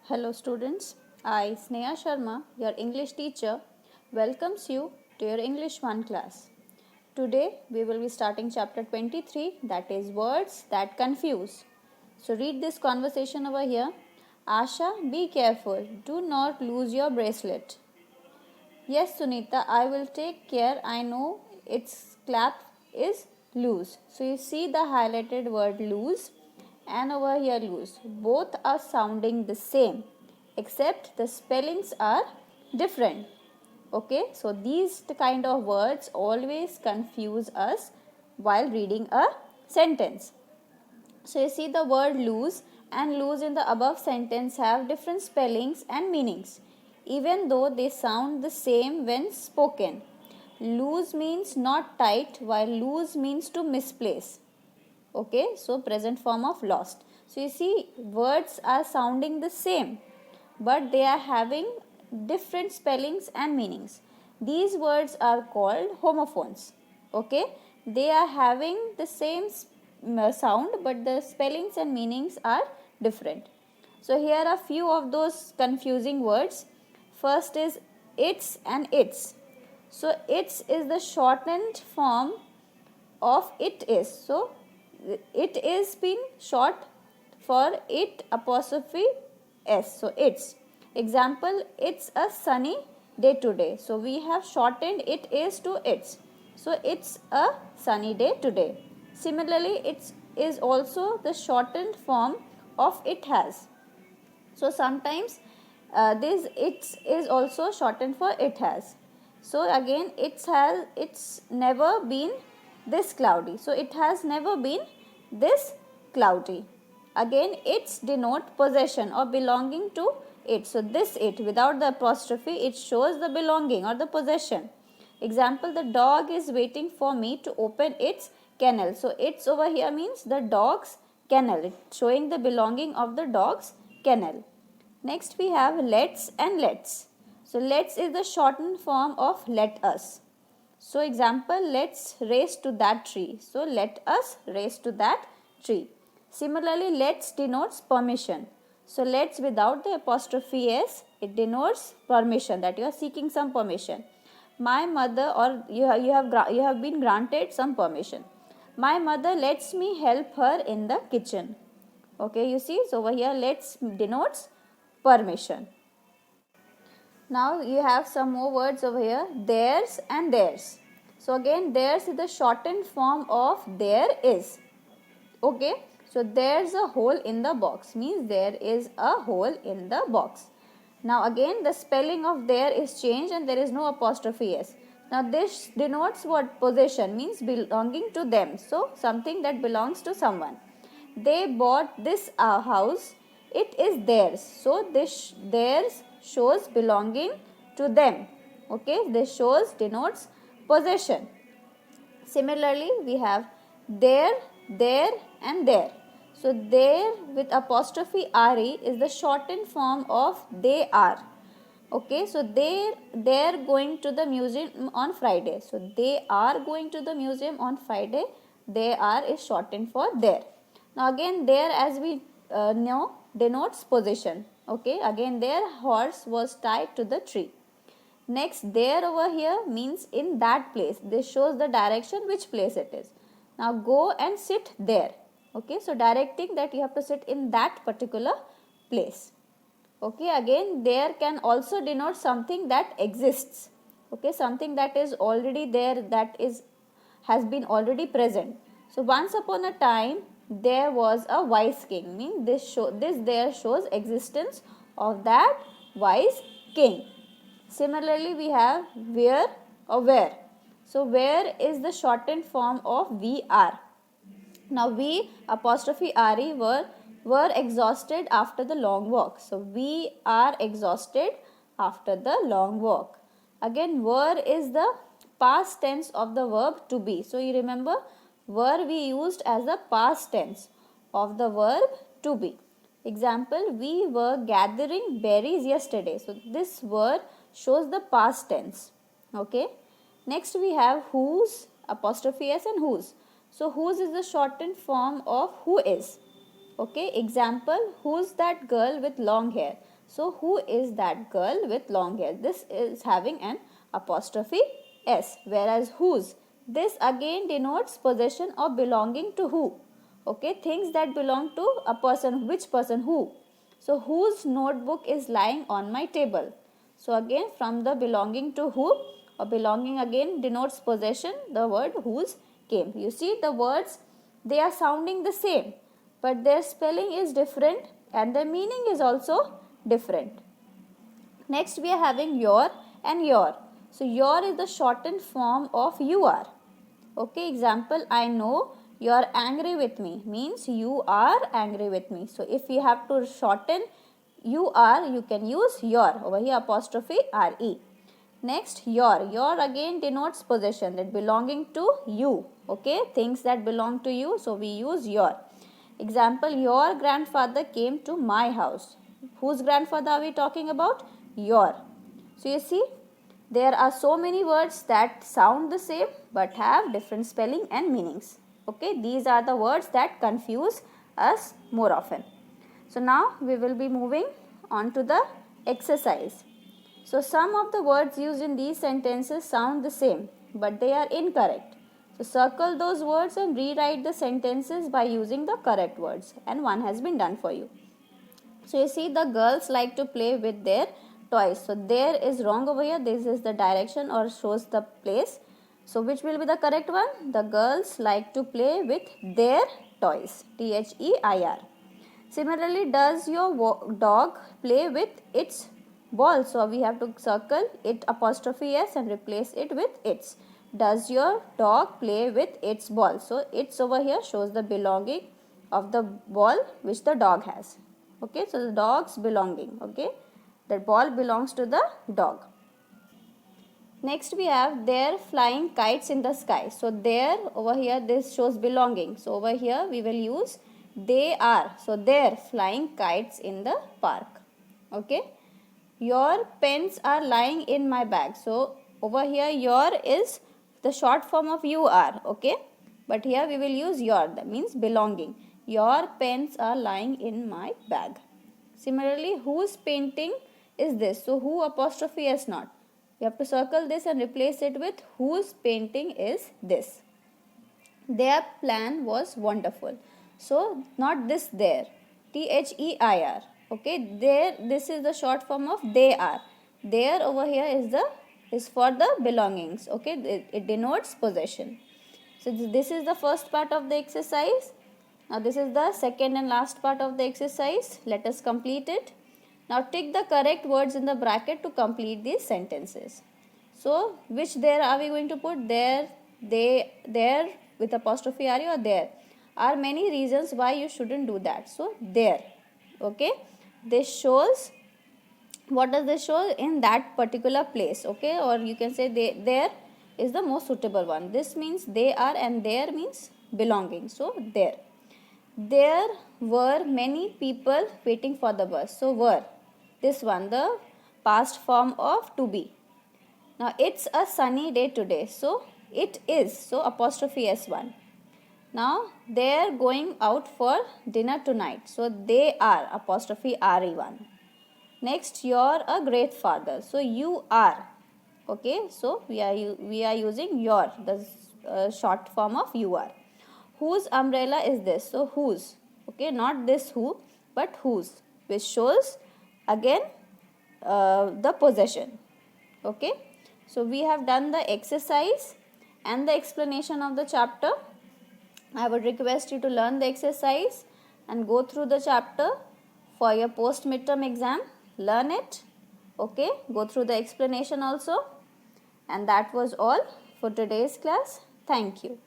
Hello students, I Sneha Sharma, your English teacher, welcomes you to your English 1 class. Today we will be starting chapter 23, that is words that confuse. So read this conversation over here. Asha, be careful, do not lose your bracelet. Yes Sunita, I will take care, I know its clap is loose. So you see the highlighted word loose and over here loose. Both are sounding the same except the spellings are different. Okay, so these kind of words always confuse us while reading a sentence. So you see the word lose and lose in the above sentence have different spellings and meanings, even though they sound the same when spoken. Lose means not tight, while lose means to misplace. Okay, so present form of lost. So you see words are sounding the same, but they are having different spellings and meanings. These words are called homophones. Okay, they are having the same sound, but the spellings and meanings are different. So here are few of those confusing words. First is its and its. So its is the shortened form of it is. So it is been short for it apostrophe s. So it's example, it's a sunny day today. So we have shortened it is to its. So it's a sunny day today. Similarly, it is also the shortened form of it has. So sometimes this it is also shortened for it has. So again it's never been this cloudy. So it has never been this cloudy. Again it's denote possession or belonging to it. So this it without the apostrophe, it shows the belonging or the possession. Example, the dog is waiting for me to open its kennel. So it's over here means the dog's kennel. It's showing the belonging of the dog's kennel. Next we have let's and let's. So let's is the shortened form of let us. So example, let's race to that tree. So let us race to that tree. Similarly, let's denotes permission. So let's without the apostrophe s, it denotes permission, that you are seeking some permission. My mother, or you have been granted some permission. My mother lets me help her in the kitchen. Okay, you see, so over here let's denotes permission. Now you have some more words over here, theirs and theirs. So again theirs is the shortened form of there is. Okay, so there's a hole in the box means there is a hole in the box. Now again the spelling of there is changed and there is no apostrophe s. Now this denotes what? Possession, means belonging to them. So something that belongs to someone. They bought this house, it is theirs. So this theirs shows belonging to them. Okay, this shows denotes possession. Similarly, we have there, there and there. So there with apostrophe re is the shortened form of they are. Okay, so they're going to the museum on Friday. So they are going to the museum on Friday. They are is shortened for there. Now again there, as we know, denotes position. Okay, again their horse was tied to the tree. Next, there over here means in that place. This shows the direction which place it is. Now go and sit there. Okay, so directing that you have to sit in that particular place. Okay, again there can also denote something that exists. Okay, something that is already there, that has been already present. So once upon a time there was a wise king, means this there shows existence of that wise king. Similarly, we have where or where. So where is the shortened form of we are. Now we apostrophe re were exhausted after the long walk. So we are exhausted after the long walk. Again were is the past tense of the verb to be. So you remember were we used as the past tense of the verb to be. Example, we were gathering berries yesterday. So this were shows the past tense. Okay. Next we have whose, apostrophe s and whose. So whose is the shortened form of who is. Okay. Example, who's that girl with long hair. So who is that girl with long hair? This is having an apostrophe S, whereas whose, this again denotes possession or belonging to who. Okay, things that belong to a person. Which person? Who? So whose notebook is lying on my table? So again, from the belonging to who, or belonging again denotes possession, the word whose came. You see the words, they are sounding the same, but their spelling is different and their meaning is also different. Next we are having your and your. So your is the shortened form of you are. Okay, example, I know you are angry with me, means you are angry with me. So if you have to shorten you are, you can use your, over here apostrophe re. Next, your again denotes possession, that belonging to you. Okay, things that belong to you, so we use your. Example, your grandfather came to my house. Whose grandfather are we talking about? Your. So you see, there are so many words that sound the same but have different spelling and meanings. Okay, these are the words that confuse us more often. So now we will be moving on to the exercise. So some of the words used in these sentences sound the same, but they are incorrect. So circle those words and rewrite the sentences by using the correct words, and one has been done for you. So you see, the girls like to play with their toys. So there is wrong over here. This is the direction or shows the place. So which will be the correct one? The girls like to play with their toys. Their. Similarly, does your dog play with its ball? So we have to circle it apostrophe s and replace it with its. Does your dog play with its ball? So its over here shows the belonging of the ball which the dog has. Okay, so the dog's belonging. Okay, the ball belongs to the dog. Next we have their flying kites in the sky. So there over here this shows belonging. So over here we will use they are. So their flying kites in the park. Okay. Your pens are lying in my bag. So over here your is the short form of you are. Okay. But here we will use your. That means belonging. Your pens are lying in my bag. Similarly, whose painting is this? So who apostrophe s not. You have to circle this and replace it with whose painting is this. Their plan was wonderful. So not this there. Their. Okay, there this is the short form of they are. There over here is for the belongings. Okay, it denotes possession. So this is the first part of the exercise. Now this is the second and last part of the exercise. Let us complete it. Now tick the correct words in the bracket to complete these sentences. So which there are we going to put? There, they, there with apostrophe re or there. Are many reasons why you shouldn't do that. So there. Okay. This shows, what does this show? In that particular place. Okay. Or you can say there is the most suitable one. This means they are and there means belonging. So there. There were many people waiting for the bus. So were. This one, the past form of to be. Now it's a sunny day today. So it is. So apostrophe s1. Now they're going out for dinner tonight. So they are apostrophe re1. Next, you're a great father. So you are. Okay. So we are using your, the short form of you are. Whose umbrella is this? So whose. Okay. Not this who, but whose, which shows again the possession. Okay. So we have done the exercise and the explanation of the chapter. I would request you to learn the exercise and go through the chapter for your post midterm exam. Learn it. Okay. Go through the explanation also. And that was all for today's class. Thank you.